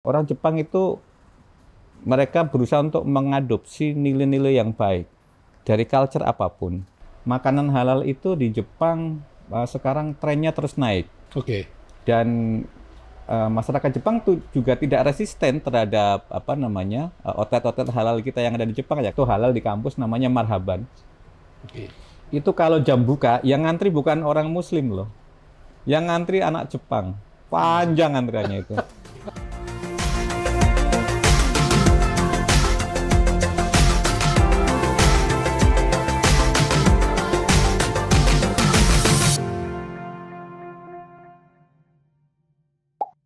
Orang Jepang itu mereka berusaha untuk mengadopsi nilai-nilai yang baik dari culture apapun. Makanan halal itu di Jepang sekarang trennya terus naik. Oke. Dan masyarakat Jepang tuh juga tidak resisten terhadap outlet-outlet halal kita yang ada di Jepang ya. Itu halal di kampus namanya Marhaban. Oke. Itu kalau jam buka yang ngantri bukan orang Muslim loh. Yang ngantri anak Jepang. Panjang antriannya itu.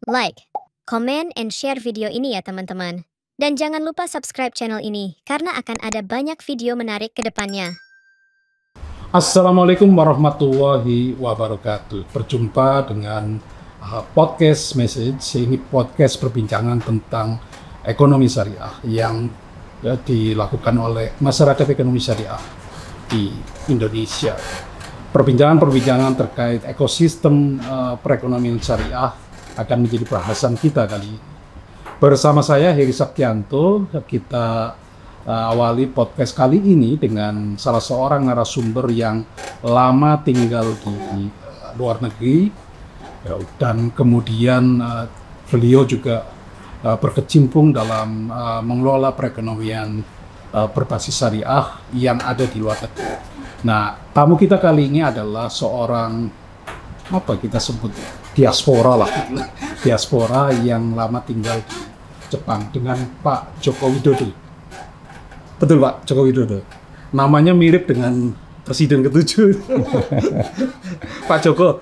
Like, comment, and share video ini ya teman-teman. Dan jangan lupa subscribe channel ini, karena akan ada banyak video menarik ke depannya. Assalamualaikum warahmatullahi wabarakatuh. Berjumpa dengan podcast message. Ini podcast perbincangan tentang ekonomi syariah yang dilakukan oleh masyarakat ekonomi syariah di Indonesia. Perbincangan-perbincangan terkait ekosistem perekonomian syariah akan menjadi bahasan kita kali ini. Bersama saya Heri Saktianto, kita awali podcast kali ini dengan salah seorang narasumber yang lama tinggal di luar negeri, dan kemudian beliau juga berkecimpung dalam mengelola perekonomian berbasis syariah yang ada di luar negeri. Nah, tamu kita kali ini adalah seorang kita sebut diaspora lah, diaspora yang lama tinggal di Jepang, dengan Pak Joko Widodo. Betul Pak, Joko Widodo. Namanya mirip dengan Presiden ke-7. Pak Joko,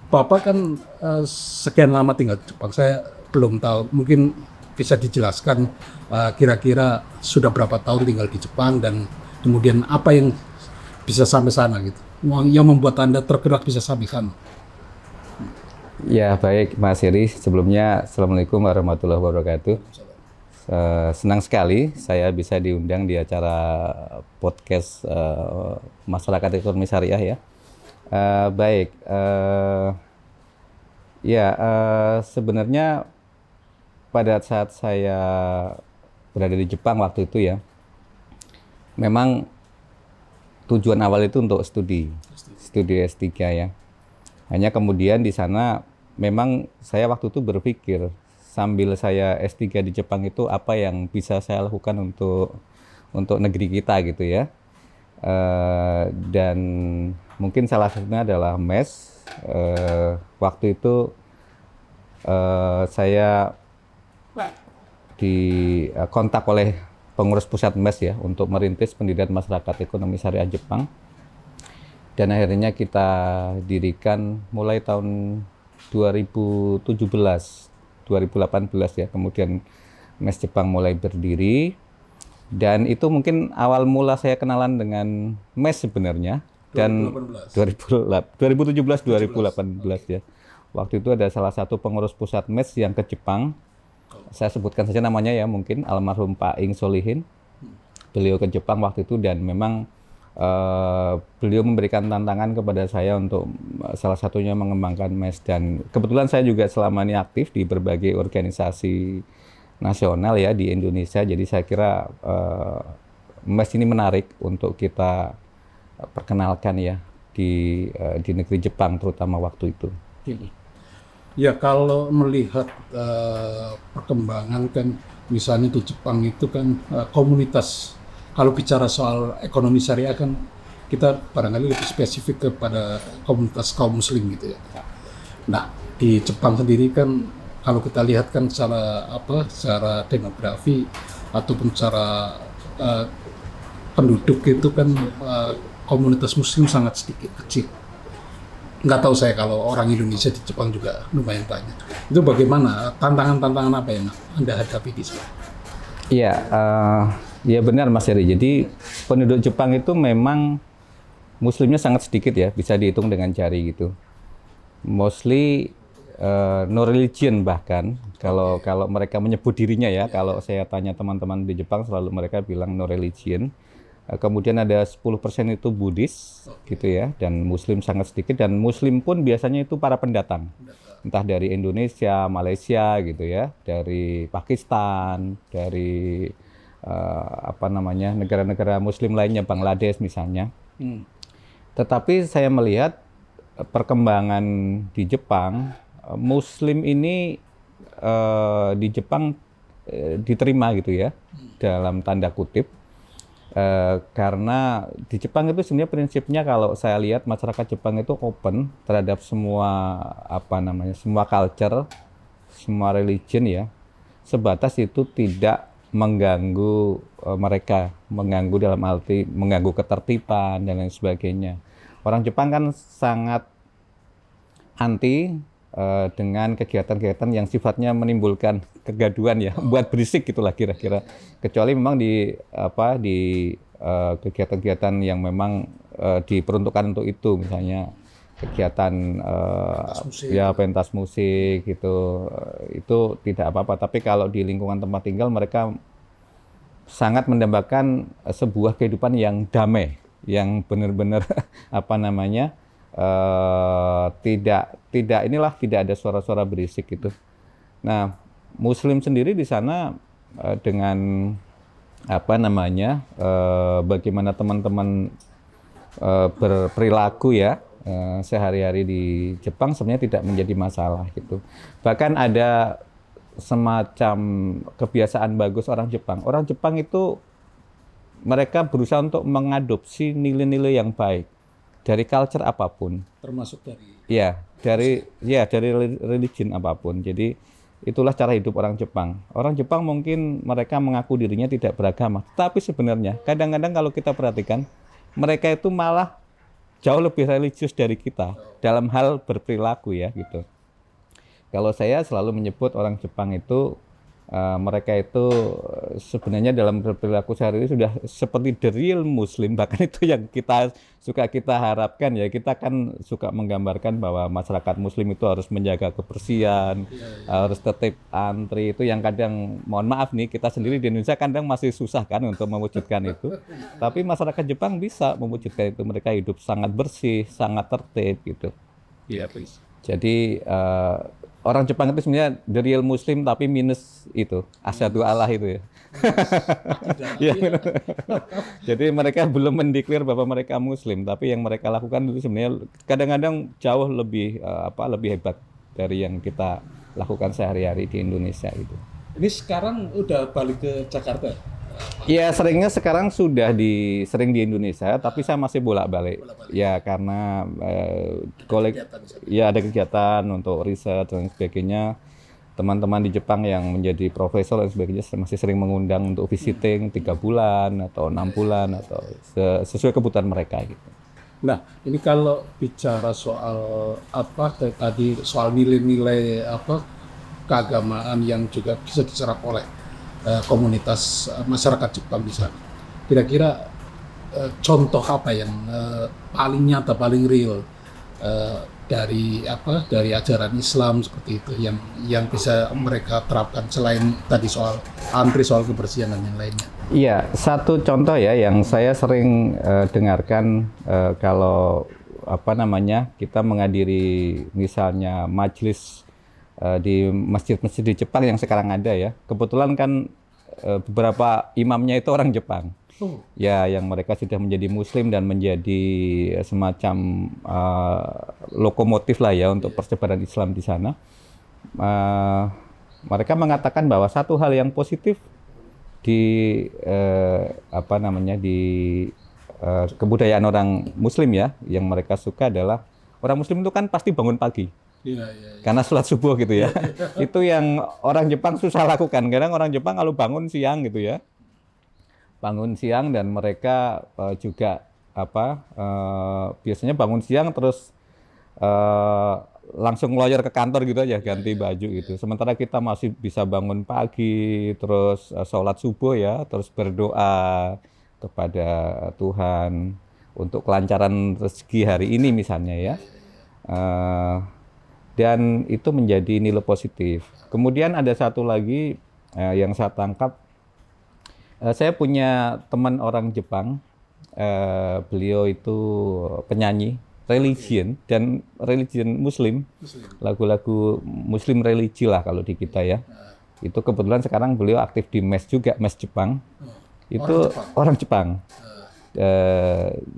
Bapak kan sekian lama tinggal di Jepang. Saya belum tahu, mungkin bisa dijelaskan kira-kira sudah berapa tahun tinggal di Jepang dan kemudian apa yang bisa sampai sana gitu. Yang membuat Anda tergerak bisa sampai sana. Ya, baik Mas Heri. Sebelumnya, Assalamualaikum warahmatullahi wabarakatuh. Senang sekali saya bisa diundang di acara podcast Masyarakat Ekonomi Syariah ya. Sebenarnya pada saat saya berada di Jepang waktu itu ya, memang tujuan awal itu untuk studi S3 ya. Hanya kemudian di sana memang saya waktu itu berpikir sambil saya S3 di Jepang itu apa yang bisa saya lakukan untuk negeri kita gitu ya. Dan mungkin salah satunya adalah MES. Waktu itu saya dikontak oleh pengurus pusat MES ya untuk merintis pendirian masyarakat ekonomi syariah Jepang. Dan akhirnya kita dirikan mulai tahun 2017, 2018 ya. Kemudian MES Jepang mulai berdiri. Dan itu mungkin awal mula saya kenalan dengan MES sebenarnya. Dan 2017-2018 ya. Waktu itu ada salah satu pengurus pusat MES yang ke Jepang. Saya sebutkan saja namanya ya, mungkin almarhum Pak Ing Solihin. Beliau ke Jepang waktu itu dan memang beliau memberikan tantangan kepada saya untuk salah satunya mengembangkan MES, dan kebetulan saya juga selama ini aktif di berbagai organisasi nasional ya di Indonesia. Jadi saya kira MES ini menarik untuk kita perkenalkan ya di negeri Jepang terutama waktu itu. Ya, kalau melihat perkembangan kan misalnya di Jepang itu kan komunitas, kalau bicara soal ekonomi syariah kan kita barangkali lebih spesifik kepada komunitas kaum muslim gitu ya. Nah, di Jepang sendiri kan kalau kita lihat kan secara demografi ataupun secara penduduk itu kan komunitas muslim sangat sedikit, kecil. Nggak tahu saya kalau orang Indonesia di Jepang juga lumayan banyak. Itu bagaimana, tantangan-tantangan apa yang Anda hadapi di sana? Iya, ya benar Mas Heri. Jadi penduduk Jepang itu memang muslimnya sangat sedikit ya, bisa dihitung dengan jari gitu. Mostly no religion bahkan. Kalau mereka menyebut dirinya ya, kalau saya tanya teman-teman di Jepang selalu mereka bilang no religion. Kemudian ada 10% itu Buddhis gitu ya, dan Muslim sangat sedikit, dan Muslim pun biasanya itu para pendatang. entah dari Indonesia, Malaysia gitu ya, dari Pakistan, dari negara-negara Muslim lainnya, Bangladesh misalnya. Tetapi saya melihat perkembangan di Jepang, Muslim ini di Jepang diterima gitu ya, dalam tanda kutip. Karena di Jepang itu sebenarnya prinsipnya kalau saya lihat masyarakat Jepang itu open terhadap semua semua culture, semua religion ya, sebatas itu tidak mengganggu mereka, mengganggu dalam arti mengganggu ketertiban dan lain sebagainya. Orang Jepang kan sangat anti dengan kegiatan-kegiatan yang sifatnya menimbulkan kegaduhan ya, buat berisik gitulah kira-kira. Kecuali memang di kegiatan-kegiatan yang memang diperuntukkan untuk itu, misalnya kegiatan pentas musik gitu, itu tidak apa-apa. Tapi kalau di lingkungan tempat tinggal mereka sangat mendambakan sebuah kehidupan yang damai, yang benar-benar tidak ada suara-suara berisik gitu. Nah, Muslim sendiri di sana dengan bagaimana teman-teman berperilaku ya sehari-hari di Jepang sebenarnya tidak menjadi masalah gitu. Bahkan ada semacam kebiasaan bagus orang Jepang. Orang Jepang itu mereka berusaha untuk mengadopsi nilai-nilai yang baik dari culture apapun, termasuk dari religion apapun. Jadi itulah cara hidup orang Jepang. Orang Jepang mungkin mereka mengaku dirinya tidak beragama, tapi sebenarnya kadang-kadang kalau kita perhatikan mereka itu malah jauh lebih religius dari kita dalam hal berperilaku ya gitu. Kalau saya selalu menyebut orang Jepang itu mereka itu sebenarnya dalam berperilaku sehari-hari sudah seperti the real Muslim, bahkan itu yang kita harapkan ya. Kita kan suka menggambarkan bahwa masyarakat Muslim itu harus menjaga kebersihan, harus tertib antri, itu yang kadang mohon maaf nih kita sendiri di Indonesia kadang masih susah kan untuk mewujudkan itu. Tapi masyarakat Jepang bisa mewujudkan itu, mereka hidup sangat bersih, sangat tertib gitu. Iya, please. Jadi orang Jepang itu sebenarnya the real Muslim tapi minus itu asyhadu Allah itu ya. Jadi mereka belum mendeklar bahwa mereka Muslim, tapi yang mereka lakukan itu sebenarnya kadang-kadang jauh lebih lebih hebat dari yang kita lakukan sehari-hari di Indonesia itu. Ini sekarang udah balik ke Jakarta? Ya seringnya sekarang sering di Indonesia, tapi saya masih bolak-balik. Ya karena ada kegiatan untuk riset dan sebagainya. Teman-teman di Jepang yang menjadi profesor dan sebagainya masih sering mengundang untuk visiting 3 bulan atau 6 bulan atau sesuai kebutuhan mereka gitu. Nah, ini kalau bicara soal tadi soal nilai-nilai keagamaan yang juga bisa diserap oleh komunitas masyarakat Jepang di sana. Kira-kira contoh apa yang paling nyata, paling real dari ajaran Islam seperti itu yang bisa mereka terapkan selain tadi soal antri, soal kebersihan dan yang lainnya? Iya, satu contoh ya yang saya sering dengarkan kalau kita menghadiri misalnya majelis di masjid-masjid di Jepang yang sekarang ada ya. Kebetulan kan beberapa imamnya itu orang Jepang. Ya, yang mereka sudah menjadi Muslim dan menjadi semacam lokomotif lah ya untuk persebaran Islam di sana. Mereka mengatakan bahwa satu hal yang positif di kebudayaan orang Muslim ya, yang mereka suka adalah orang Muslim itu kan pasti bangun pagi. Karena sholat subuh gitu ya. Itu yang orang Jepang susah lakukan. Kadang orang Jepang kalau bangun siang gitu ya. Bangun siang dan mereka juga biasanya bangun siang terus langsung ngeloyor ke kantor gitu aja, ganti baju gitu. Sementara kita masih bisa bangun pagi, terus sholat subuh ya, terus berdoa kepada Tuhan untuk kelancaran rezeki hari ini misalnya ya. Dan itu menjadi nilai positif. Kemudian ada satu lagi yang saya tangkap, saya punya teman orang Jepang, beliau itu penyanyi religion dan religion Muslim, lagu-lagu Muslim religi lah kalau di kita ya. Itu kebetulan sekarang beliau aktif di MES juga, MES Jepang. Itu orang Jepang.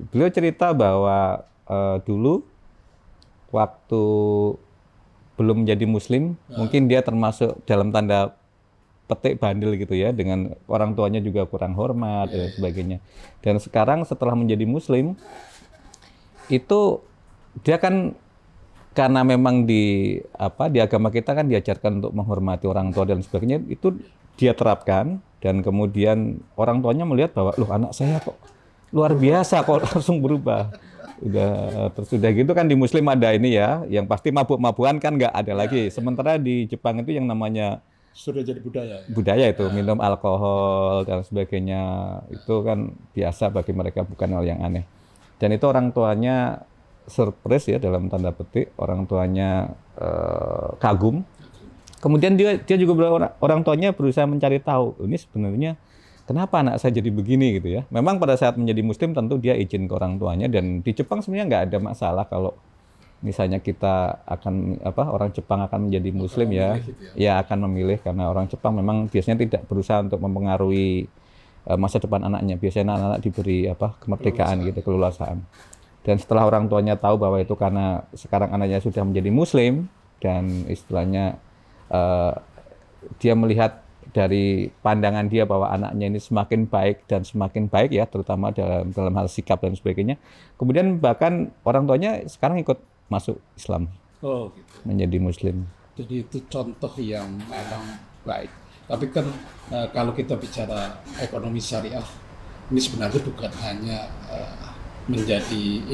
Beliau cerita bahwa dulu waktu belum menjadi Muslim, mungkin dia termasuk dalam tanda petik bandel gitu ya, dengan orang tuanya juga kurang hormat dan sebagainya. Dan sekarang setelah menjadi Muslim, itu dia kan karena memang di agama kita kan diajarkan untuk menghormati orang tua dan sebagainya, itu dia terapkan, dan kemudian orang tuanya melihat bahwa loh, anak saya kok luar biasa kok langsung berubah. Terus udah gitu kan di Muslim ada ini ya, yang pasti mabuk-mabukan kan nggak ada lagi. Sementara di Jepang itu yang namanya sudah jadi budaya. Budaya itu minum alkohol dan sebagainya, itu kan biasa bagi mereka, bukan hal yang aneh. Dan itu orang tuanya surprise ya, dalam tanda petik, orang tuanya kagum. Kemudian dia juga orang tuanya berusaha mencari tahu, ini sebenarnya kenapa anak saya jadi begini gitu ya. Memang pada saat menjadi Muslim tentu dia izin ke orang tuanya, dan di Jepang sebenarnya nggak ada masalah kalau misalnya kita akan orang Jepang akan menjadi Muslim ya akan memilih, karena orang Jepang memang biasanya tidak berusaha untuk mempengaruhi masa depan anaknya. Biasanya anak-anak diberi kemerdekaan gitu, keluasaan. Dan setelah orang tuanya tahu bahwa itu karena sekarang anaknya sudah menjadi Muslim, dan istilahnya dia melihat dari pandangan dia bahwa anaknya ini semakin baik dan semakin baik ya, terutama dalam hal sikap dan sebagainya. Kemudian bahkan orang tuanya sekarang ikut masuk Islam, gitu. Menjadi Muslim. Jadi itu contoh yang memang baik. Tapi kan kalau kita bicara ekonomi syariah, ini sebenarnya bukan hanya menjadi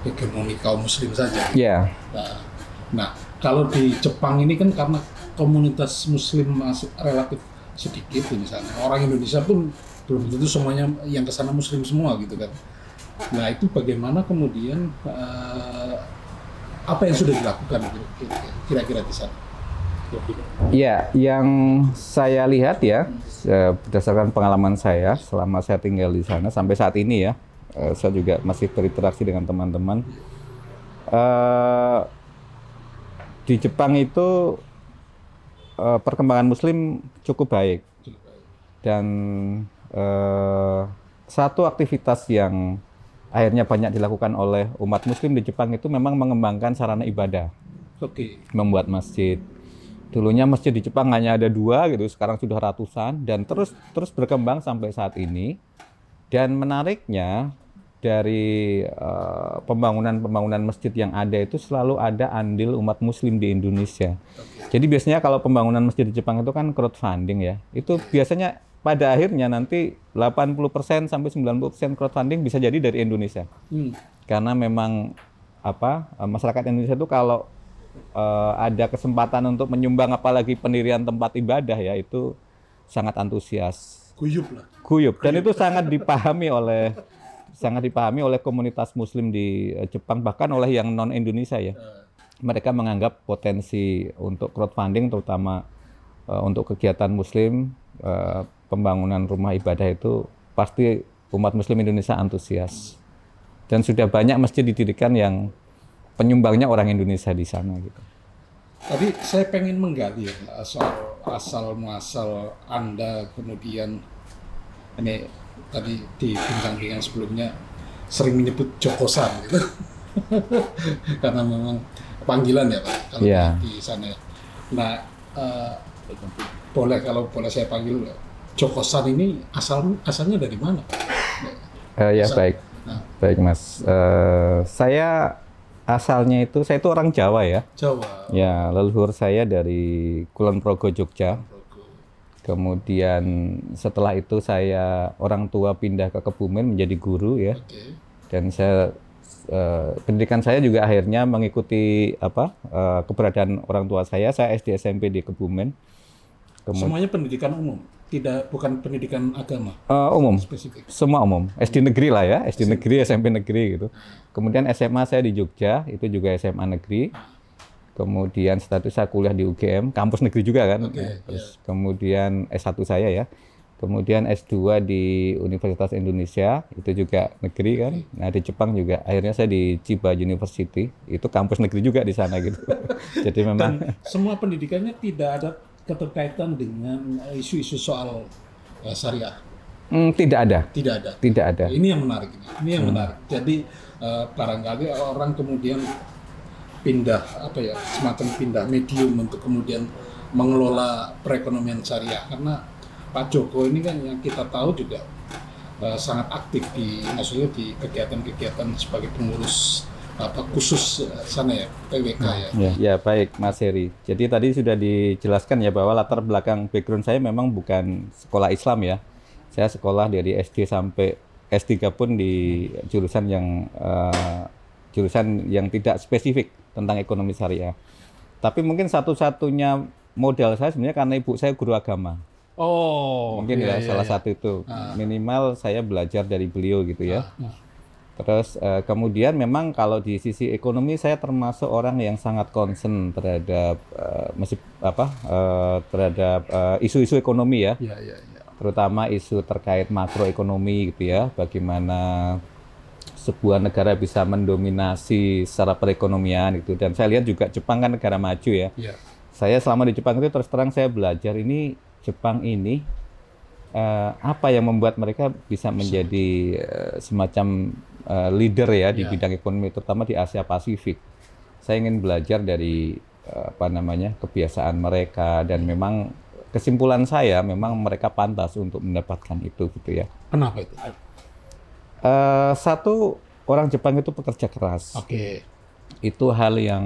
hegemoni kaum Muslim saja. Yeah. Nah, kalau di Jepang ini kan karena komunitas Muslim masih relatif sedikit, misalnya orang Indonesia pun belum tentu semuanya yang ke sana Muslim semua gitu kan. Nah, itu bagaimana kemudian apa yang sudah dilakukan kira-kira di sana? Ya, yang saya lihat ya, berdasarkan pengalaman saya selama saya tinggal di sana sampai saat ini ya, saya juga masih berinteraksi dengan teman-teman. Di Jepang itu perkembangan Muslim cukup baik, dan satu aktivitas yang akhirnya banyak dilakukan oleh umat Muslim di Jepang itu memang mengembangkan sarana ibadah. Membuat masjid. Dulunya masjid di Jepang hanya ada 2 gitu, sekarang sudah ratusan, dan terus berkembang sampai saat ini. Dan menariknya dari pembangunan masjid yang ada itu selalu ada andil umat Muslim di Indonesia. Jadi biasanya kalau pembangunan masjid di Jepang itu kan crowdfunding ya. Itu biasanya pada akhirnya nanti 80% sampai 90% crowdfunding bisa jadi dari Indonesia. Karena memang masyarakat Indonesia itu kalau ada kesempatan untuk menyumbang apalagi pendirian tempat ibadah ya, itu sangat antusias. Guyup. Dan itu sangat dipahami oleh komunitas Muslim di Jepang, bahkan oleh yang non Indonesia ya. Mereka menganggap potensi untuk crowdfunding, terutama untuk kegiatan Muslim, pembangunan rumah ibadah itu pasti umat Muslim Indonesia antusias. Dan sudah banyak masjid didirikan yang penyumbangnya orang Indonesia di sana gitu. Tapi saya pengen menggali asal muasal Anda, kemudian ini tadi di bincang-bincang sebelumnya sering menyebut Jokosan gitu. Karena memang panggilan ya Pak kalau di sana. Nah, kalau boleh saya panggil Jokosan ini asalnya dari mana? Baik. Baik Mas. Saya itu orang Jawa ya. Ya, leluhur saya dari Kulon Progo, Jogja. Kemudian setelah itu orang tua pindah ke Kebumen menjadi guru ya. Dan pendidikan saya juga akhirnya mengikuti keberadaan orang tua saya. Saya SD SMP di Kebumen. Semuanya pendidikan umum, bukan pendidikan agama. Umum. Spesifik. Semua umum. SD negeri lah ya, SD negeri, SMP negeri gitu. Kemudian SMA saya di Jogja, itu juga SMA negeri. Kemudian setelah itu saya kuliah di UGM, kampus negeri juga kan. Terus kemudian S1 saya ya. Kemudian S2 di Universitas Indonesia, itu juga negeri kan. Nah di Jepang juga, akhirnya saya di Chiba University, itu kampus negeri juga di sana gitu. Jadi memang Dan semua pendidikannya tidak ada keterkaitan dengan isu-isu soal syariah. Tidak ada. Tidak ada. Tidak ada. Ini yang menarik. Ini yang menarik. Jadi barangkali orang kemudian pindah semacam pindah medium untuk kemudian mengelola perekonomian syariah, karena Pak Joko ini kan yang kita tahu juga sangat aktif maksudnya di kegiatan-kegiatan sebagai pengurus khusus sana ya, PWK ya. Ya baik Mas Heri. Jadi tadi sudah dijelaskan ya bahwa latar belakang background saya memang bukan sekolah Islam ya. Saya sekolah dari SD sampai S3 pun di jurusan yang tidak spesifik tentang ekonomi syariah. Tapi mungkin satu-satunya modal saya sebenarnya karena ibu saya guru agama. Mungkin salah satu itu. Minimal saya belajar dari beliau gitu ya. Terus kemudian memang kalau di sisi ekonomi saya termasuk orang yang sangat concern terhadap isu-isu ekonomi ya. Terutama isu terkait makroekonomi gitu ya. Bagaimana sebuah negara bisa mendominasi secara perekonomian gitu. Dan saya lihat juga Jepang kan negara maju ya. Saya selama di Jepang itu terus terang saya belajar ini Jepang ini apa yang membuat mereka bisa menjadi semacam leader ya di bidang ekonomi, terutama di Asia Pasifik. Saya ingin belajar dari kebiasaan mereka, dan memang kesimpulan saya memang mereka pantas untuk mendapatkan itu gitu ya. Kenapa itu? Satu, orang Jepang itu pekerja keras. Itu hal yang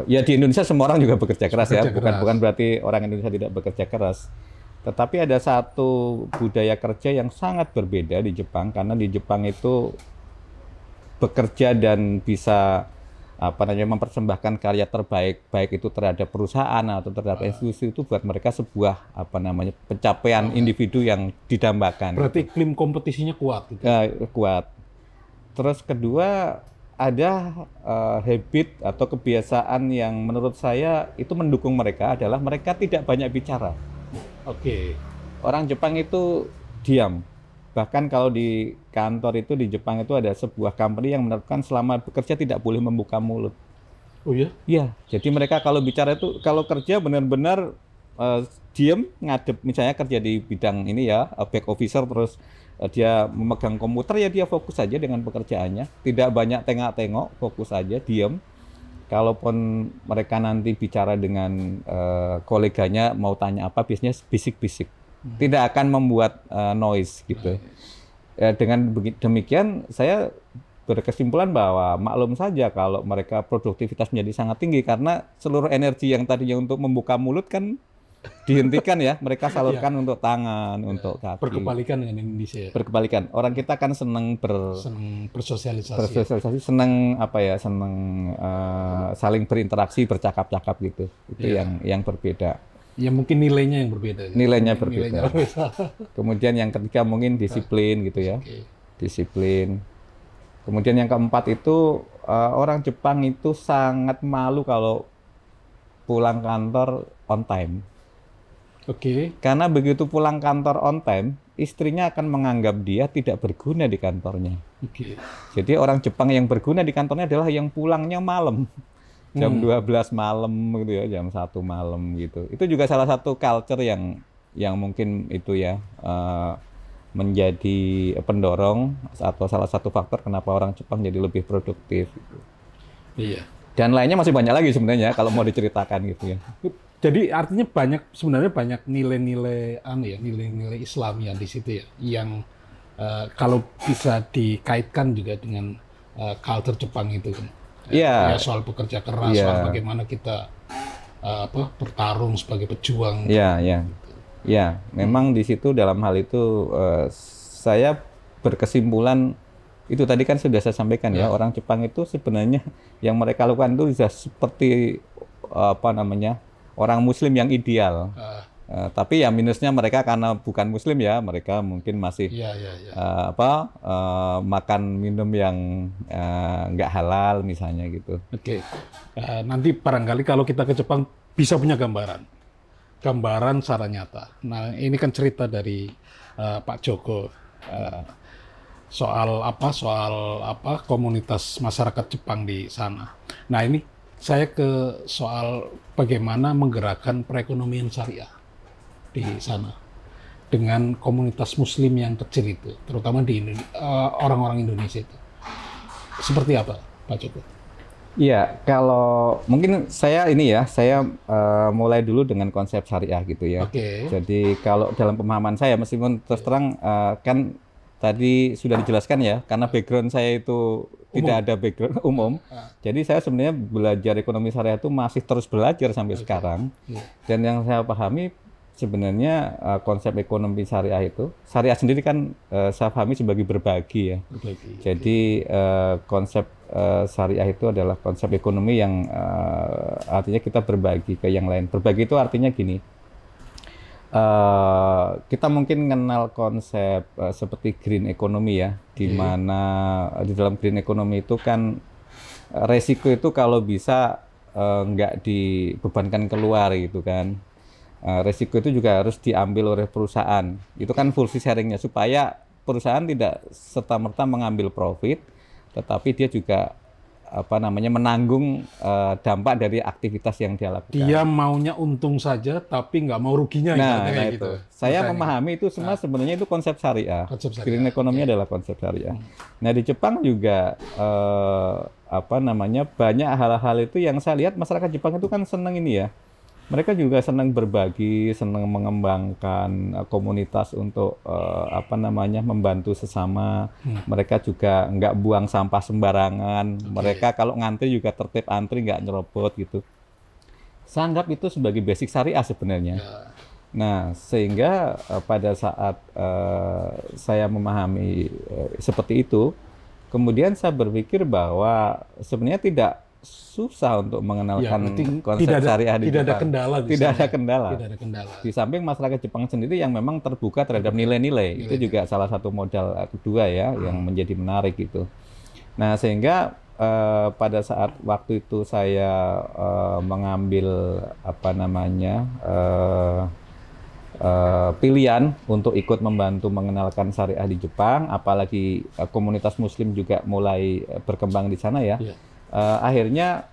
ya di Indonesia semua orang juga bekerja keras ya, bukan berarti orang Indonesia tidak bekerja keras. Tetapi ada satu budaya kerja yang sangat berbeda di Jepang, karena di Jepang itu bekerja dan bisa mempersembahkan karya terbaik, baik itu terhadap perusahaan atau terhadap institusi, itu buat mereka sebuah pencapaian individu yang didambakan. Berarti iklim kompetisinya kuat gitu. Kuat. Terus kedua, ada habit atau kebiasaan yang menurut saya itu mendukung mereka, adalah mereka tidak banyak bicara. Orang Jepang itu diam. Bahkan kalau di kantor itu di Jepang itu ada sebuah company yang menerapkan selama bekerja tidak boleh membuka mulut. Oh ya? Iya. Jadi mereka kalau bicara itu, kalau kerja benar-benar diam, ngadep. Misalnya kerja di bidang ini ya, back officer, terus dia memegang komputer ya dia fokus saja dengan pekerjaannya. Tidak banyak tengok-tengok, fokus aja, diam. Kalaupun mereka nanti bicara dengan koleganya mau tanya apa, biasanya bisik-bisik. Tidak akan membuat noise gitu. Dengan demikian saya berkesimpulan bahwa maklum saja kalau mereka produktivitas menjadi sangat tinggi, karena seluruh energi yang tadinya untuk membuka mulut kan dihentikan ya, mereka salurkan untuk tangan, untuk kaki. Berkebalikan dengan Indonesia. Berkebalikan. Orang kita kan senang bersosialisasi, senang saling berinteraksi, bercakap-cakap gitu. Itu yang berbeda. Ya mungkin nilainya yang berbeda. Nilainya berbeda. Kemudian yang ketiga mungkin disiplin gitu ya. Disiplin. Kemudian yang keempat itu orang Jepang itu sangat malu kalau pulang kantor on time. Karena begitu pulang kantor on time, istrinya akan menganggap dia tidak berguna di kantornya. Jadi orang Jepang yang berguna di kantornya adalah yang pulangnya malam. Jam 12 malam gitu ya, jam 1 malam gitu. Itu juga salah satu culture yang mungkin itu ya menjadi pendorong atau salah satu faktor kenapa orang Jepang jadi lebih produktif gitu. Dan lainnya masih banyak lagi sebenarnya kalau mau diceritakan gitu ya. Jadi artinya sebenarnya banyak nilai-nilai nilai-nilai Islam yang di situ ya, yang kalau bisa dikaitkan juga dengan culture Jepang itu kan. Ya soal pekerja keras, soal bagaimana kita bertarung sebagai pejuang. Memang di situ dalam hal itu saya berkesimpulan itu tadi kan sudah saya sampaikan ya, orang Jepang itu sebenarnya yang mereka lakukan itu sudah seperti orang Muslim yang ideal. Tapi ya minusnya mereka karena bukan Muslim ya, mereka mungkin masih makan minum yang nggak halal misalnya gitu. Nanti barangkali kalau kita ke Jepang bisa punya gambaran gambaran secara nyata. Nah, ini kan cerita dari Pak Joko soal komunitas masyarakat Jepang di sana. Nah, ini saya ke soal bagaimana menggerakkan perekonomian syariah di sana dengan komunitas Muslim yang kecil itu, terutama di orang-orang Indonesia itu. Seperti apa, Pak Joko? Iya, kalau mungkin saya mulai dulu dengan konsep syariah gitu ya. Oke. Jadi kalau dalam pemahaman saya, meskipun terus terang kan tadi sudah dijelaskan ya, karena background saya itu tidak ada background umum. Jadi saya sebenarnya belajar ekonomi syariah itu masih terus belajar sampai sekarang. Dan yang saya pahami sebenarnya konsep ekonomi syariah itu, syariah sendiri kan saya pahami sebagai berbagi ya. Jadi konsep syariah itu adalah konsep ekonomi yang artinya kita berbagi ke yang lain. Berbagi itu artinya gini, kita mungkin kenal konsep seperti green economy ya, di mana di dalam green economy itu kan resiko itu kalau bisa nggak dibebankan keluar gitu kan. Resiko itu juga harus diambil oleh perusahaan. Itu kan fungsi sharingnya supaya perusahaan tidak serta-merta mengambil profit, tetapi dia juga menanggung dampak dari aktivitas yang dia lakukan. Dia maunya untung saja, tapi nggak mau ruginya. Nah itu. Gitu. Saya memahami itu semua sebenarnya itu konsep syariah. Green economy adalah konsep syariah. Nah di Jepang juga banyak hal-hal itu yang saya lihat masyarakat Jepang itu kan senang ini ya. Mereka juga senang berbagi, senang mengembangkan komunitas untuk membantu sesama. Mereka juga nggak buang sampah sembarangan. Mereka kalau ngantri juga tertib antri, nggak nyerobot gitu. Saya anggap itu sebagai basic syariah sebenarnya. Nah, sehingga pada saat saya memahami seperti itu, kemudian saya berpikir bahwa sebenarnya tidak susah untuk mengenalkan konsep syariah di Jepang. Tidak ada kendala. Di samping masyarakat Jepang sendiri yang memang terbuka terhadap nilai-nilai. Itu juga salah satu modal kedua ya yang menjadi menarik gitu. Nah, sehingga pada saat waktu itu saya mengambil pilihan untuk ikut membantu mengenalkan syariah di Jepang, apalagi komunitas Muslim juga mulai berkembang di sana ya. Akhirnya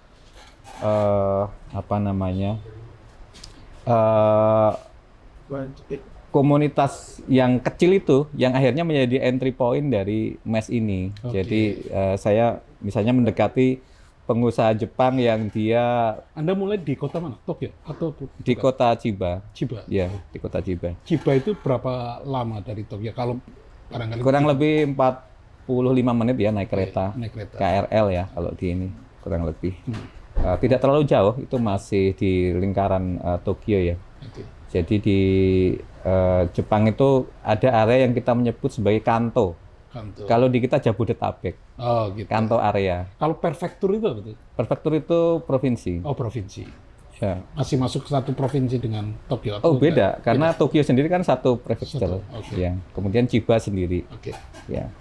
komunitas yang kecil itu yang akhirnya menjadi entry point dari MES ini. Jadi saya misalnya mendekati pengusaha Jepang yang dia. Anda mulai di kota mana? Tokyo atau di kota Chiba? Chiba. Ya, di kota Chiba. Chiba itu berapa lama dari Tokyo? Kalau barangkali kurang lebih 45 menit ya naik kereta. KRL ya kalau di ini kurang lebih. Tidak terlalu jauh, itu masih di lingkaran Tokyo ya. Jadi di Jepang itu ada area yang kita menyebut sebagai Kanto. Kalau di kita Jabodetabek. Oh, gitu. Kanto area. Kalau prefektur itu apa tuh? Prefektur itu provinsi. Oh, provinsi. Ya. Masih masuk satu provinsi dengan Tokyo? Oh, beda. Karena Tokyo sendiri kan satu prefektur. Ya. Kemudian Chiba sendiri. Ya.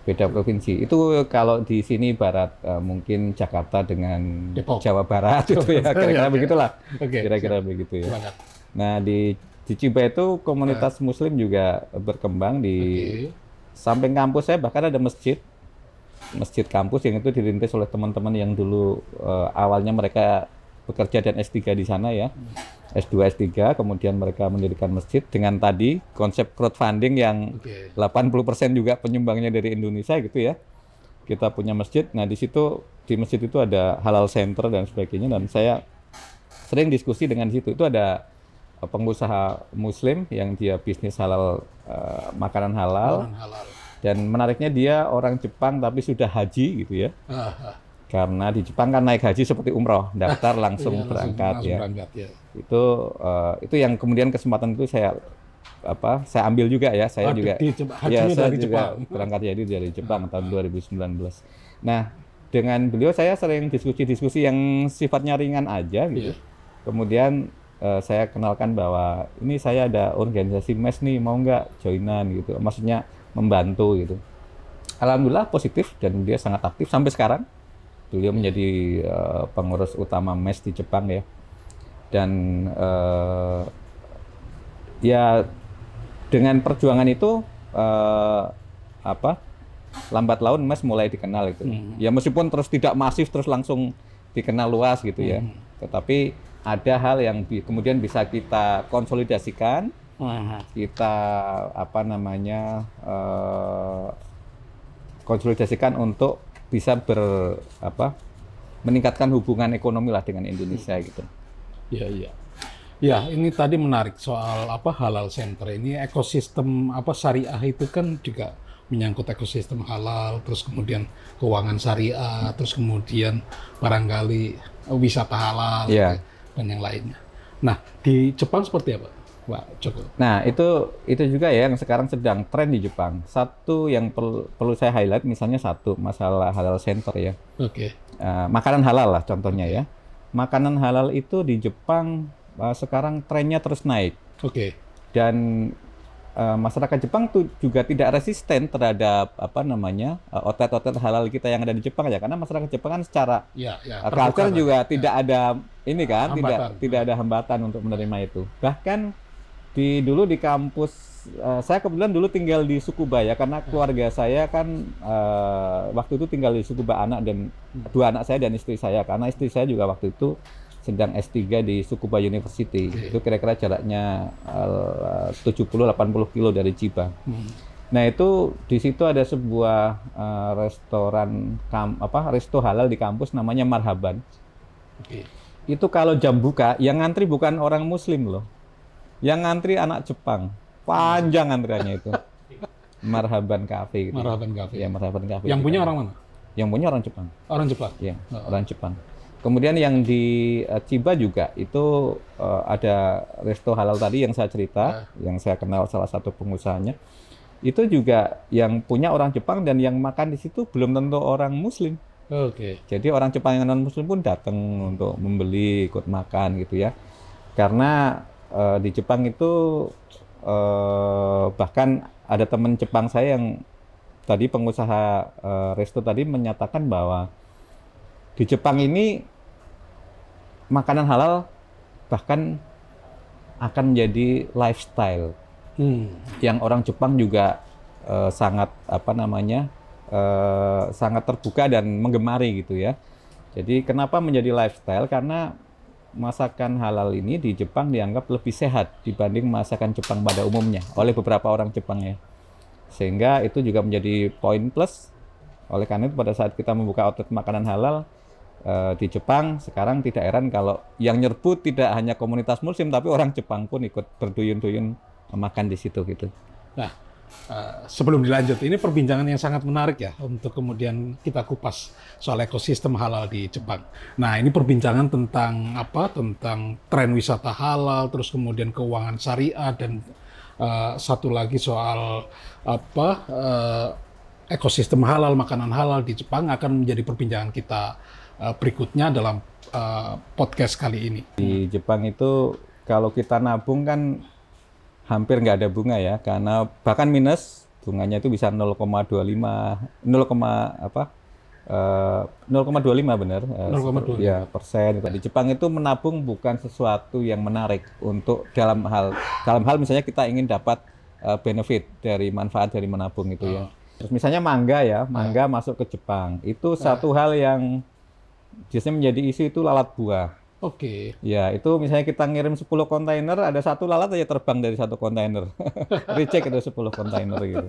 Beda provinsi. Itu kalau di sini barat mungkin Jakarta dengan Depok. Jawa Barat itu ya kira-kira begitulah. Kira-kira begitu ya. Nah di Chiba itu komunitas Muslim juga berkembang di samping kampus saya, bahkan ada masjid kampus yang itu dirintis oleh teman-teman yang dulu awalnya mereka bekerja dan S3 di sana ya. S2, S3, kemudian mereka mendirikan masjid dengan tadi konsep crowdfunding yang 80% juga penyumbangnya dari Indonesia gitu ya. Kita punya masjid, nah di masjid itu ada halal center dan sebagainya, dan saya sering diskusi dengan situ. Itu ada pengusaha Muslim yang dia bisnis halal, makanan halal. Dan menariknya dia orang Jepang tapi sudah haji gitu ya. Karena di Jepang kan naik haji seperti umroh, daftar langsung berangkat ya. Itu yang kemudian kesempatan itu saya ambil juga ya. Saya juga berangkat jadi dari Jepang tahun 2019. Nah, dengan beliau saya sering diskusi-diskusi yang sifatnya ringan aja gitu. Kemudian saya kenalkan bahwa ini saya ada organisasi MES nih, mau nggak joinan gitu. Maksudnya membantu gitu. Alhamdulillah positif dan dia sangat aktif sampai sekarang. Beliau menjadi pengurus utama MES di Jepang ya. Dan ya dengan perjuangan itu lambat laun emas mulai dikenal itu. Ya meskipun terus tidak masif terus langsung dikenal luas gitu ya. Tetapi ada hal yang kemudian bisa kita konsolidasikan, kita konsolidasikan untuk bisa meningkatkan hubungan ekonomi lah dengan Indonesia gitu. Iya, iya. Ya, ini tadi menarik soal halal center. Ini ekosistem syariah itu kan juga menyangkut ekosistem halal, terus kemudian keuangan syariah, terus kemudian barangkali wisata halal dan yang lainnya. Nah, di Jepang seperti apa, Pak Joko? Nah, itu juga ya yang sekarang sedang tren di Jepang. Satu yang perlu saya highlight, misalnya masalah halal center ya. Oke. Makanan halal lah contohnya ya. Makanan halal itu di Jepang sekarang trennya terus naik. Oke. Dan masyarakat Jepang tuh juga tidak resisten terhadap outlet-outlet halal kita yang ada di Jepang ya, karena masyarakat Jepang kan secara culture juga tidak ada ini kan, tidak ada hambatan untuk menerima itu. Bahkan dulu di kampus saya kebetulan dulu tinggal di Tsukuba ya, karena keluarga saya kan waktu itu tinggal di Tsukuba, dua anak saya dan istri saya, karena istri saya juga waktu itu sedang S3 di Tsukuba University. Itu kira-kira jaraknya 70-80 kilo dari Chiba. Nah, itu di situ ada sebuah resto halal di kampus namanya Marhaban. Itu kalau jam buka yang ngantri bukan orang muslim loh. Yang ngantri anak Jepang. Panjang antriannya itu. Marhaban Cafe gitu. Marhaban Cafe. Ya, Marhaban Cafe. Yang punya orang mana? Yang punya orang Jepang. Orang Jepang. Iya, orang Jepang. Kemudian yang di Chiba juga itu ada resto halal tadi yang saya cerita, yang saya kenal salah satu pengusahanya. Itu juga yang punya orang Jepang, dan yang makan di situ belum tentu orang Muslim. Oke. Jadi orang Jepang yang non Muslim pun datang untuk membeli, ikut makan gitu ya. Karena di Jepang itu bahkan ada teman Jepang saya yang tadi pengusaha resto tadi menyatakan bahwa di Jepang ini makanan halal bahkan akan menjadi lifestyle yang orang Jepang juga sangat sangat terbuka dan menggemari gitu ya. Jadi kenapa menjadi lifestyle? Karena masakan halal ini di Jepang dianggap lebih sehat dibanding masakan Jepang pada umumnya oleh beberapa orang Jepang ya. Sehingga itu juga menjadi poin plus. Oleh karena itu pada saat kita membuka outlet makanan halal di Jepang, sekarang tidak heran kalau yang nyerbu tidak hanya komunitas Muslim, tapi orang Jepang pun ikut berduyun-duyun makan di situ gitu. Nah, sebelum dilanjut, ini perbincangan yang sangat menarik ya untuk kemudian kita kupas soal ekosistem halal di Jepang. Nah, ini perbincangan tentang tentang tren wisata halal, terus kemudian keuangan syariah, dan satu lagi soal ekosistem halal, makanan halal di Jepang akan menjadi perbincangan kita berikutnya dalam podcast kali ini. Di Jepang itu kalau kita nabung kan hampir nggak ada bunga ya, karena bahkan minus, bunganya itu bisa 0,25 benar, 0,25 ya, persen. Di Jepang itu menabung bukan sesuatu yang menarik untuk dalam hal misalnya kita ingin dapat benefit dari manfaat dari menabung itu ya. Terus misalnya mangga masuk ke Jepang, itu satu hal yang biasanya menjadi isu itu lalat buah. Oke. Ya, itu misalnya kita ngirim 10 kontainer, ada satu lalat aja terbang dari satu kontainer. Reject itu 10 kontainer gitu.